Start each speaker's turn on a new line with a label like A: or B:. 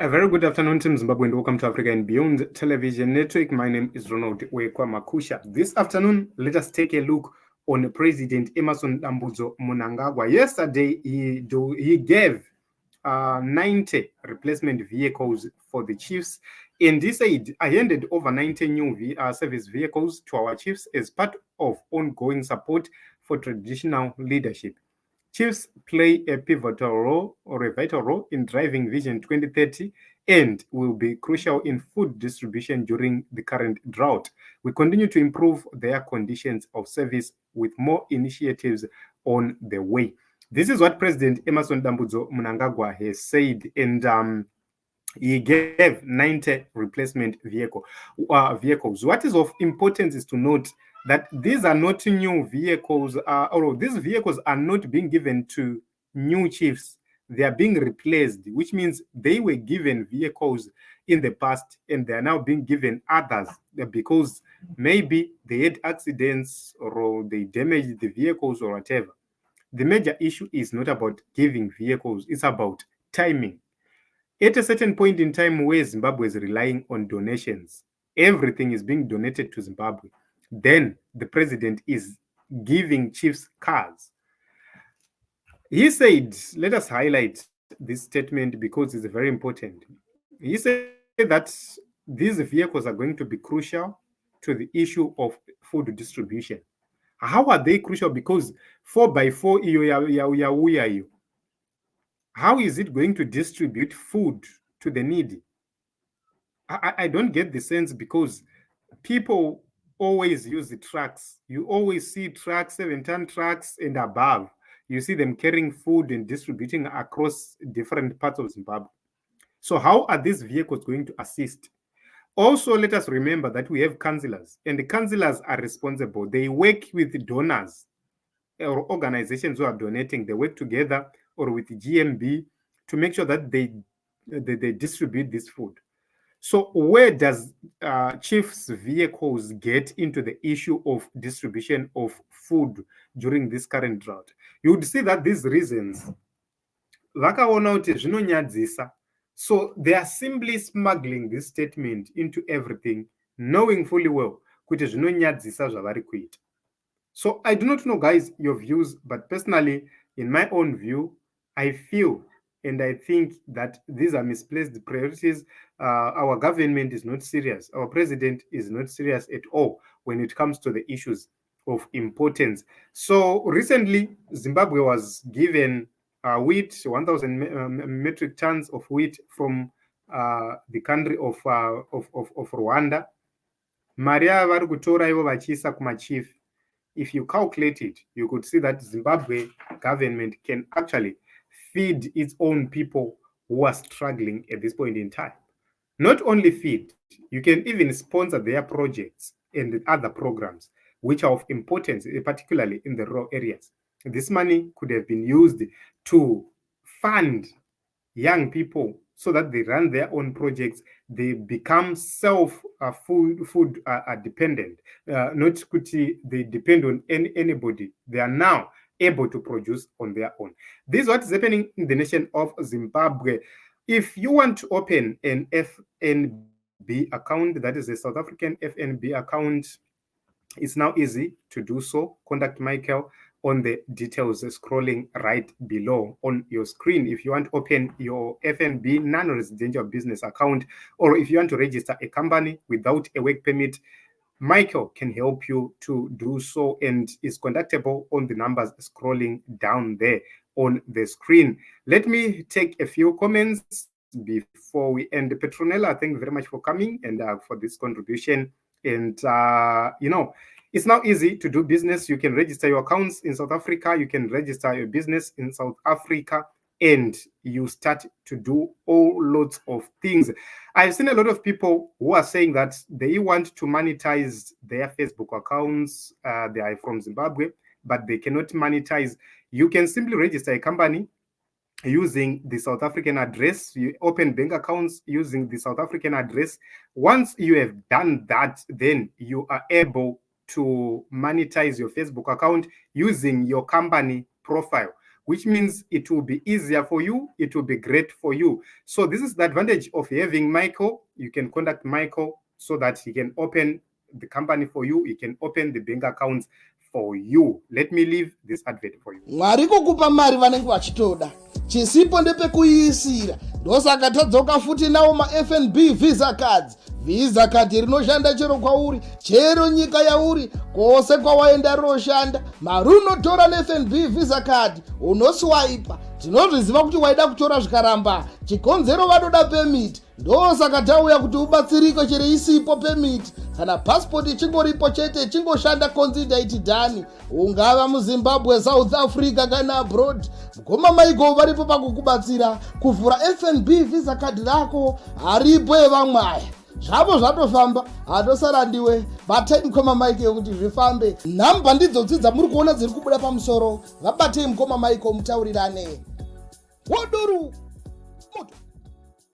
A: A very good afternoon, Team Zimbabwe, and welcome to Africa and Beyond Television Network. My name is Ronald Wekwa Makusha. This afternoon, let us take a look on President Emmerson Dambudzo Mnangagwa. Yesterday, he gave 90 replacement vehicles for the chiefs, and he said, I handed over 90 new service vehicles to our chiefs as part of ongoing support for traditional leadership. Chiefs play a pivotal role or a vital role in driving Vision 2030 and will be crucial in food distribution during the current drought. We continue to improve their conditions of service with more initiatives on the way. This is what President Emmerson Dambudzo Mnangagwa has said, and he gave 90 replacement vehicles. What is of importance is to note that these are not new vehicles, or these vehicles are not being given to new chiefs. They are being replaced, which means they were given vehicles in the past and they are now being given others because maybe they had accidents or they damaged the vehicles or whatever. The major issue is not about giving vehicles, it's about timing. At a certain point in time where Zimbabwe is relying on donations, everything is being donated to Zimbabwe. Then the president is giving chiefs cars. He said, let us highlight this statement because it's very important. He said that these vehicles are going to be crucial to the issue of food distribution. How are they crucial? Because 4x4, how is it going to distribute food to the needy? I don't get the sense because people always use the trucks. You always see trucks, 7-ton trucks and above. You see them carrying food and distributing across different parts of Zimbabwe. So how are these vehicles going to assist? Also, let us remember that we have councillors, and the councillors are responsible. They work with donors or organizations who are donating. They work together or with the GMB to make sure that they distribute this food. So where does chiefs' vehicles get into the issue of distribution of food during this current drought? You would see that these reasons vakaona kuti zvinonyadzisa. So they are simply smuggling this statement into everything, knowing fully well kuti zvinonyadzisa zvavari kuita. So I do not know, guys, your views, but personally, in my own view, I feel and I think that these are misplaced priorities. Our government is not serious. Our president is not serious at all when it comes to the issues of importance. So recently, Zimbabwe was given wheat, 1,000 metric tons of wheat from the country of Rwanda. Maria vari kutora ivo vachiisa kumachief. If you calculate it, you could see that Zimbabwe government can actually feed its own people who are struggling at this point in time. Not only feed, you can even sponsor their projects and other programs which are of importance, particularly in the rural areas. This money could have been used to fund young people so that they run their own projects, they become food dependent, not kuti they depend on anybody. They are now able to produce on their own. This is what is happening in the nation of Zimbabwe. If you want to open an FNB account, that is a South African FNB account, it's now easy to do so. Contact Michael on the details scrolling right below on your screen. If you want to open your FNB non-residential business account, or if you want to register a company without a work permit, Michael can help you to do so and is contactable on the numbers scrolling down there on the screen. Let me take a few comments before we end. Petronella, thank you very much for coming and for this contribution. And, it's now easy to do business. You can register your accounts in South Africa. You can register your business in South Africa and you start to do all lots of things. I've seen a lot of people who are saying that they want to monetize their Facebook accounts. They are from Zimbabwe, but they cannot monetize. You can simply register a company using the South African address. You open bank accounts using the South African address. Once you have done that, then you are able to monetize your Facebook account using your company profile. which means it will be easier for you. It will be great for you. So this is the advantage of having Michael. You can contact Michael so that he can open the company for you. He can open the bank accounts for you. Let me leave this advert for you.
B: Mwari kukupa mari vanenge vachitoda, chisipo ndepekuiisira. Ndosaka tadzoka futi nawo ma-FNB visa cards. Visa card rinoshanda chero kwauri, chero nyika yauri, kwose kwawaenda rinoshanda. Mari unotora ne-FNB visa card unoswipa. Tinozviziva kuti waida kutora zvikaramba, chikonzero vanoda permit. Ndosaka tauya kuti ubatsirike chero isipo permit. Kana passport ichingoripo chete chingoshanda consider it done. Ungava muZimbabwe, South Africa kana abroad, Mukoma Michael varipo pakukubatsira kuvhura FNB visa card rako. Haripo evamwaya, zvavo zvatofamba, hatosara ndiwe batei Mukoma Michael kuti zvifambe. Nhamba ndidzo dzidza muri kuona dziri kubuda pamusoro. Vabatei Mukoma Michael mutaurirane. Woduru.